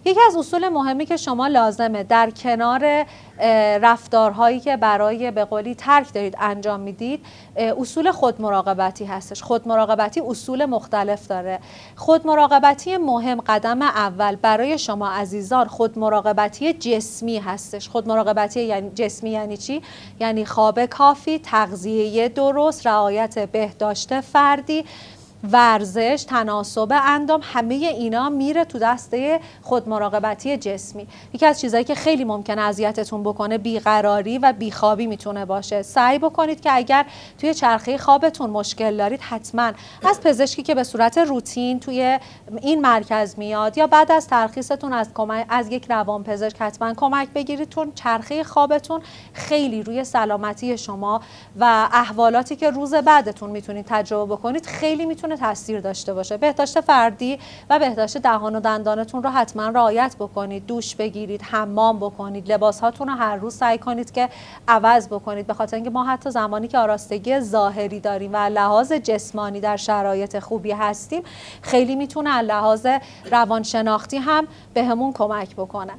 یکی از اصول مهمی که شما لازمه در کنار رفتارهایی که برای به قولی ترک دارید انجام میدید، اصول خودمراقبتی هستش. خودمراقبتی اصول مختلف داره. خودمراقبتی مهم قدم اول برای شما عزیزان خودمراقبتی جسمی هستش. خودمراقبتی یعنی جسمی یعنی چی؟ یعنی خواب کافی، تغذیه درست، رعایت بهداشت فردی، ورزش، تناسب اندام، همه اینا میره تو دسته خودمراقبتی جسمی. یکی از چیزایی که خیلی ممکنه اذیتتون بکنه بیقراری و بیخوابی میتونه باشه. سعی بکنید که اگر توی چرخه خوابتون مشکل دارید حتما از پزشکی که به صورت روتین توی این مرکز میاد یا بعد از ترخیصتون از یک روانپزشک حتما کمک بگیرید، چون چرخه خوابتون خیلی روی سلامتی شما و احوالاتی که روز بعدتون میتونید تجربه بکنید خیلی میتونه تاثیر داشته باشه. بهداشت فردی و بهداشت دهان و دندانتون رو حتما رعایت بکنید. دوش بگیرید، حمام بکنید، لباس هاتون رو هر روز سعی کنید که عوض بکنید، به خاطر اینکه ما حتی زمانی که آراستگی ظاهری داریم و لحاظ جسمانی در شرایط خوبی هستیم خیلی میتونه لحاظ روانشناختی هم بهمون کمک بکنه.